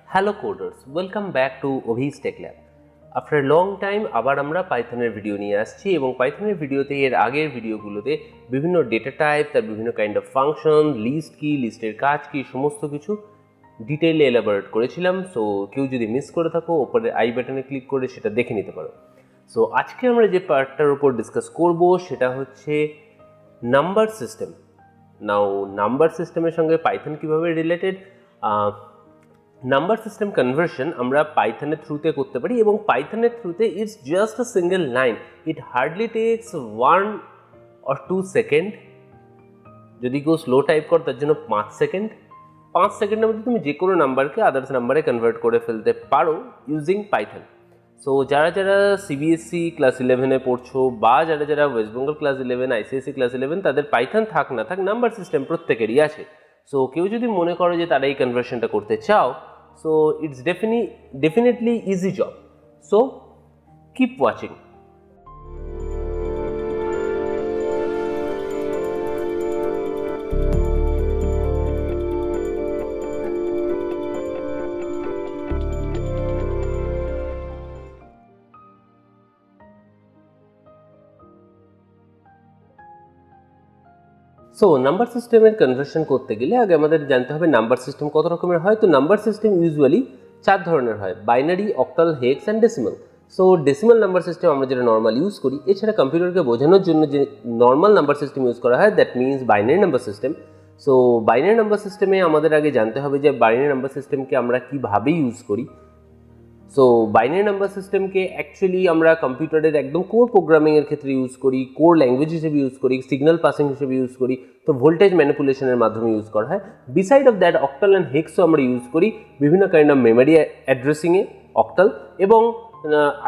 Hello coders, welcome back to Abhis tech lab. After long time আবার আমরা পাইথনের video নিয়ে আসছি এবং পাইথনের ভিডিওতে এর আগের ভিডিওগুলোতে বিভিন্ন ডেটা টাইপ, তার বিভিন্ন কাইন্ড অফ ফাংশন, লিস্ট কি, লিস্টের কাজ কি, সমস্ত কিছু ডিটেইলে এলাবোরেট করেছিলাম। সো কেউ যদি মিস করে থাকো ওপরে আই বাটনে ক্লিক করে সেটা দেখে নিতে পারো। সো আজকে আমরা যে পার্টটার উপর ডিসকাস করব সেটা হচ্ছে নাম্বার সিস্টেম। নাও নাম্বার সিস্টেমের সঙ্গে পাইথন কীভাবে রিলেটেড, নাম্বার সিস্টেম কনভার্সন আমরা পাইথনের থ্রুতে করতে পারি এবং পাইথনের থ্রুতে it's just a single line, it hardly takes 1 or 2 seconds. যদি কেউ স্লো টাইপ কর তার জন্য 5 সেকেন্ড। 5 সেকেন্ডের মধ্যে তুমি যে কোনো নাম্বারকে আদার্স নাম্বারে কনভার্ট করে ফেলতে পারো ইউজিং পাইথন। সো যারা যারা সিবিএসসি ক্লাস 11-এ পড়ছো বা যারা যারা West Bengal class 11, ICSE class 11, তাদের পাইথন থাক না থাক নাম্বার সিস্টেম প্রত্যেকেরই আছে। সো কেউ যদি মনে করো যে তারা এই কনভার্সনটা করতে চাও, so it's definitely easy job, so keep watching. So number সিস্টেমের কনভার্সন করতে গেলে আগে আমাদের জানতে হবে নাম্বার সিস্টেম কত রকমের হয়। তো নাম্বার সিস্টেম ইউজুয়ালি 4 ধরনের হয়: binary, octal, hex and decimal. So decimal number system আমরা যেটা নর্মাল ইউজ করি, এছাড়া কম্পিউটারকে বোঝানোর জন্য যে নর্মাল নাম্বার সিস্টেম ইউজ করা হয় that means binary number system. So binary number সিস্টেমে আমাদের আগে জানতে হবে যে বাইনারি নাম্বার সিস্টেমকে আমরা কীভাবে ইউজ করি। সো বাইনারি নাম্বার সিস্টেমকে অ্যাকচুয়ালি আমরা কম্পিউটারের একদম কোর প্রোগ্রামিংয়ের ক্ষেত্রে ইউজ করি, কোর ল্যাঙ্গুয়েজ হিসেবে ইউজ করি, সিগন্যাল পাসিং হিসেবে ইউজ করি, তো ভোল্টেজ ম্যানিপুলেশনের মাধ্যমে ইউজ করা হয়। Beside of that octal and হেক্সও আমরা ইউজ করি বিভিন্ন কাইন্ড অফ মেমোরি অ্যাড্রেসিংয়ে, অক্টাল এবং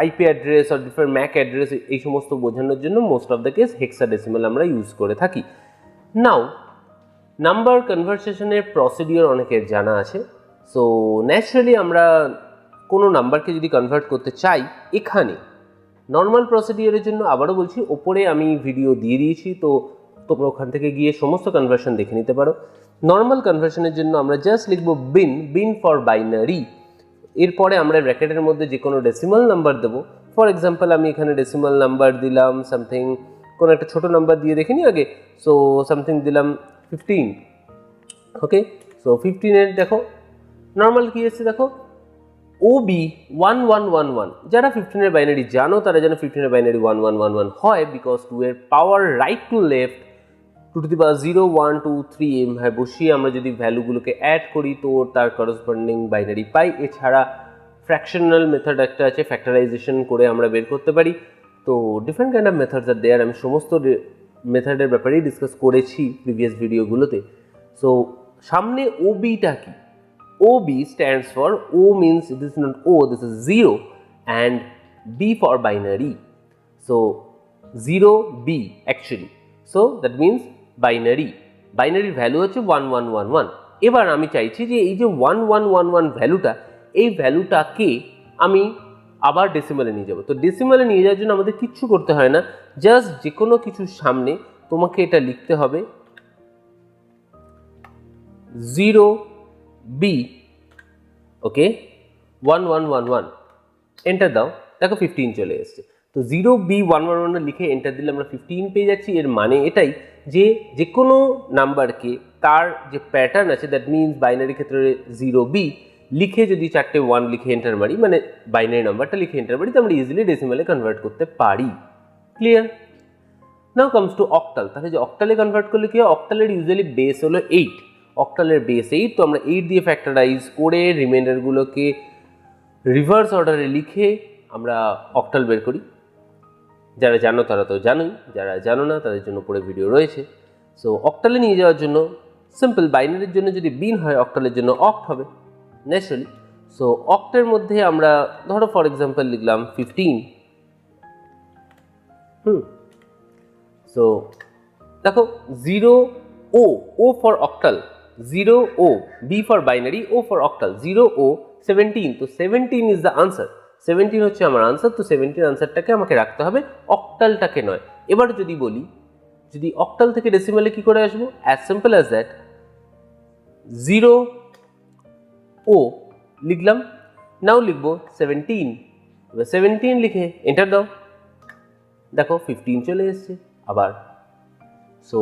আইপি অ্যাড্রেস আর ডিফারেন্ট ম্যাক অ্যাড্রেস, এই সমস্ত বোঝানোর জন্য most of the case hexadecimal আমরা ইউজ করে থাকি। নাও নাম্বার কনভার্সেশনের প্রসিডিওর অনেকের জানা আছে। সো ন্যাচারালি আমরা কোনো নাম্বারকে যদি কনভার্ট করতে চাই, এখানে নর্মাল প্রসিডিওরের জন্য আবারও বলছি, ওপরে আমি ভিডিও দিয়ে দিয়েছি, তো তোমরা ওখান থেকে গিয়ে সমস্ত কনভার্সন দেখে নিতে পারো। নর্মাল কনভার্সনের জন্য আমরা জাস্ট লিখবো বিন ফর বাইনারি। এরপরে আমরা ব্র্যাকেটের মধ্যে যে কোনো ডেসিমাল নাম্বার দেবো। ফর এক্সাম্পল আমি এখানে ডেসিমাল নাম্বার দিলাম সামথিং, কোনো একটা ছোটো নাম্বার দিয়ে দেখে নিই আগে। সো সামথিং দিলাম 15। ওকে, সো 15-এর দেখো নর্মাল কী এসছে, দেখো OB 1111। যারা 15-এর বাইনারি জানো তারা যেন 15-এর বাইনারি 1111 হয়, বিকজ 2 এর power right to left 2 to the power 0 1 2 3 এম হয় বসিয়ে আমরা যদি ভ্যালুগুলোকে অ্যাড করি তো তার করসপন্ডিং বাইনারি পাই। এছাড়া ফ্র্যাকশনাল মেথড একটা আছে, ফ্যাক্টরাইজেশন করে আমরা বের করতে পারি। তো ডিফারেন্ট কাইন্ড অফ মেথডস আর দেয়ার, আমি সমস্ত মেথডের ব্যাপারেই ডিসকাস করেছি প্রিভিয়াস ভিডিওগুলোতে। সো সামনে OB-টা কি? OB stands for, O means this is not O, this is 0, and B for binary. So 0B actually. So that means binary. Binary value হচ্ছে 1111. এবার আমি চাইছি যে এই যে 1111 ভ্যালুটা, এই ভ্যালুটাকে আমি আবার ডেসিমালে নিয়ে যাব। তো ডেসিমালে নিয়ে যাওয়ার জন্য আমাদের কিচ্ছু করতে হয় না, জাস্ট যে কোনো কিছুর সামনে তোমাকে এটা লিখতে হবে 0B, ওকে, 1111, এন্টার দাও, দেখো 15 চলে এসছে। তো 0B1111 লিখে এন্টার দিলে আমরা 15 পেয়ে যাচ্ছি। এর মানে এটাই যে যে কোনো নাম্বারকে তার যে প্যাটার্ন আছে, দ্যাট মিনস বাইনারি ক্ষেত্রে 0B লিখে যদি 4টে 1 লিখে এন্টার মারি, মানে বাইনারি নাম্বারটা লিখে এন্টার মারি, তো আমরা ইজিলি ডেসিমালে কনভার্ট করতে পারি। Clear? Now comes to octal. তাহলে যে অক্টালে কনভার্ট করলে কি হয়, অক্টালের ইউজুয়ালি বেস হলো 8, অক্টালের বেস 8, তো আমরা 8 দিয়ে ফ্যাক্টরাইজ করে রিমাইন্ডারগুলোকে রিভার্স অর্ডারে লিখে আমরা অক্টাল বের করি। যারা জানো তারা তো জানোই, যারা জানো না তাদের জন্য পরে ভিডিও রয়েছে। সো অক্টালে নিয়ে যাওয়ার জন্য সিম্পল, বাইনারির জন্য যদি বিন হয়, অক্টালের জন্য অক্ট হবে ন্যাচারালি। সো অক্টের মধ্যে আমরা ধরো ফর এক্সাম্পল লিখলাম 15। সো দেখো 0O, O for octal, 0O, B for binary, O for octal, 0O 17, তো 17 is the answer, 17 হচ্ছে আমার আনসার। তো 17 আনসারটাকে আমাকে রাখতে হবে, অক্টালটাকে নয়। এবার যদি বলি যদি অক্টাল থেকে ডেসিমালে কি করে আসবো, অ্যাজ সিম্পল অ্যাজ দ্যাট 0 ও লিখলাম। নাও লিখবো 17, এবার 17 লিখে এন্টার দাও, দেখো 15 চলে এসছে আবার। সো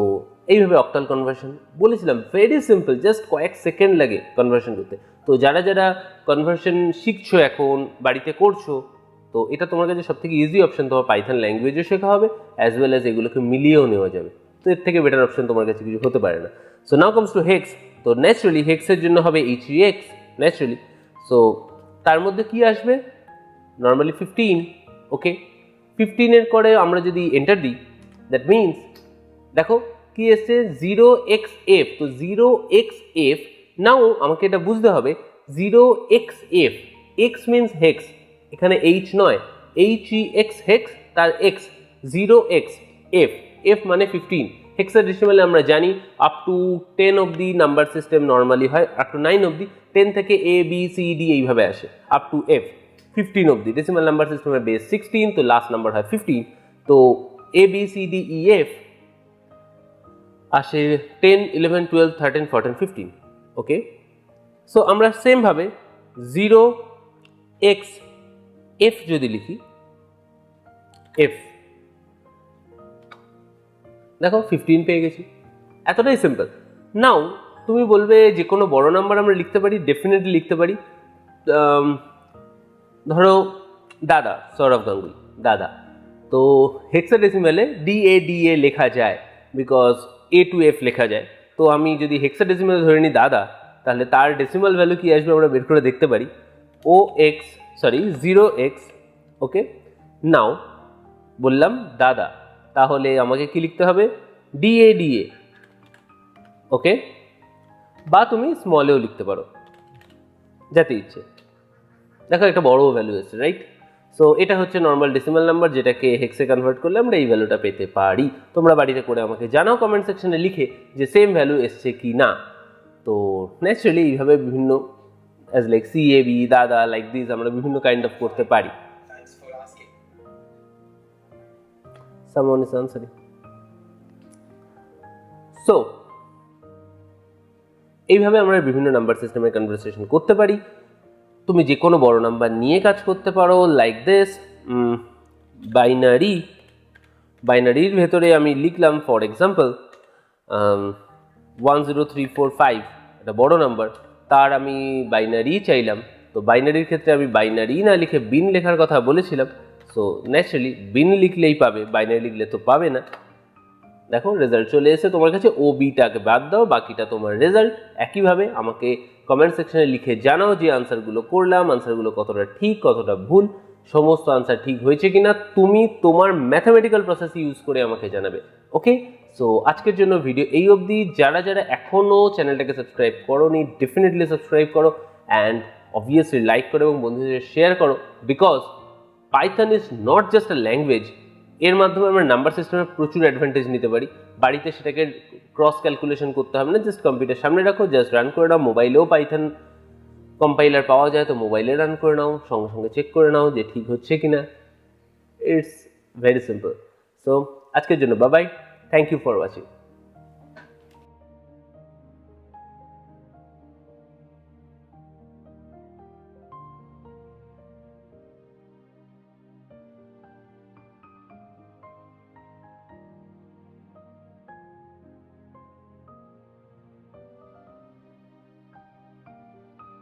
এইভাবে অক্টাল কনভার্সন বলেছিলাম, ভেরি সিম্পল, জাস্ট কয়েক সেকেন্ড লাগে কনভার্সন করতে। তো যারা যারা কনভার্সন শিখছো এখন, বাড়িতে করছো, তো এটা তোমার কাছে সব থেকে ইজি অপশন, তোমার পাইথন ল্যাঙ্গুয়েজও শেখা হবে অ্যাজ ওয়েল অ্যাজ এগুলোকে মিলিয়েও নেওয়া যাবে। তো এর থেকে বেটার অপশন তোমার কাছে কিছু হতে পারে না। So now comes to hex. তো ন্যাচারালি হেক্সের জন্য হবে HEX ন্যাচারালি। সো তার মধ্যে কি আসবে, নর্মালি 15, ওকে। 15 এর পরে আমরা যদি এন্টার দিই, দ্যাট মিনস দেখো কি এসছে 0xf। তো 0xf, নাও আমাকে এটা বুঝতে হবে 0xf, x মিনস হেক্স, এখানে h নয়, HEX হেক্স, তার x 0xf, f মানে 15। হেক্সাডেসিমালে আমরা জানি আপ টু 10 অবধি নাম্বার সিস্টেম নর্মালি হয়, আপ টু 9 অবধি, 10 থেকে A B C D এইভাবে আসে আপ টু F, 15 অবধি ডেসিমাল নাম্বার সিস্টেমের বেস 16, তো লাস্ট নাম্বার হয় 15। তো A B C D E F আসে 10, 11, 12, 13, 14, 15, ওকে। সো আমরা সেম ভাবে 0xf যদি লিখি, f, দেখো 15 পেয়ে গেছি, এতটাই সিম্পল। নাও তুমি বলবে যে কোনো বড় নাম্বার আমরা লিখতে পারি, ডেফিনেটলি লিখতে পারি। ধরো দাদা, সৌরভ গাঙ্গুলি, দাদা, তো হেক্সাডেসিমালে DADA লেখা যায়, বিকজ A to F লেখা যায়। তো আমি যদি হেক্সাডেসিমালে ধরে নিই দাদা, তাহলে তার ডেসিমাল ভ্যালু কি আসবে আমরা বের করে দেখতে পারি, 0x, ওকে। নাও বললাম দাদা, তাহলে আমাকে কি লিখতে হবে, DADA, ওকে। বা তুমি স্মলেও লিখতে পারো, যাতে ইচ্ছে। দেখো একটা বড় ভ্যালু এসছে, রাইট। সো এটা হচ্ছে নর্মাল ডেসিমাল নাম্বার, যেটাকে হেক্সে কনভার্ট করলে আমরা এই ভ্যালুটা পেতে পারি। তোমরা বাড়িতে করে আমাকে জানাও কমেন্ট সেকশনে লিখে যে সেম ভ্যালু এসছে কি না। তো ন্যাচারালি এইভাবে বিভিন্ন অ্যাজ লাইক CAB, দাদা, লাইক দিস আমরা বিভিন্ন কাইন্ড অফ করতে পারি। Someone is answering. So এইভাবে আমরা বিভিন্ন নাম্বার সিস্টেমের কনভারসেশন করতে পারি। তুমি যে কোনো বড় নাম্বার নিয়ে কাজ করতে পারো, লাইক দিস বাইনারির ভেতরে আমি লিখলাম ফর এক্সাম্পল 10345, এটা বড় নাম্বার, তার আমি বাইনারি চাইলাম। তো বাইনারির ক্ষেত্রে আমি বাইনারি না লিখে বিন লেখার কথা বলেছিলাম। সো ন্যাচারালি বিন লিখলেই পাবে, বাইনারি লিখলে তো পাবে না। দেখো রেজাল্ট চলে এসে তোমার কাছে, ও বিটাকে বাদ দাও, বাকিটা তোমার রেজাল্ট। একইভাবে আমাকে কমেন্ট সেকশনে লিখে জানাও যে আনসারগুলো করলাম, আনসারগুলো কতটা ঠিক কতটা ভুল, সমস্ত আনসার ঠিক হয়েছে কিনা তুমি তোমার ম্যাথামেটিক্যাল প্রসেস ইউজ করে আমাকে জানাবে, ওকে। সো আজকের জন্য ভিডিও এই অবধি। যারা যারা এখনও চ্যানেলটাকে সাবস্ক্রাইব করোনি, ডেফিনেটলি সাবস্ক্রাইব করো অ্যান্ড অবভিয়াসলি লাইক করো এবং বন্ধুদের শেয়ার করো, because Python is not just a language. এর মাধ্যমে আমরা নাম্বার সিস্টেমের প্রচুর অ্যাডভান্টেজ নিতে পারি। বাড়িতে সেটাকে ক্রস ক্যালকুলেশন করতে হবে না, জাস্ট কম্পিউটার সামনে রাখো, জাস্ট রান করে নাও। মোবাইলেও পাইথন কম্পাইলার পাওয়া যায়, তো মোবাইলে রান করে নাও, সঙ্গে সঙ্গে চেক করে নাও যে ঠিক হচ্ছে কিনা। It's very simple. সো আজকের জন্য bye bye, thank you for watching.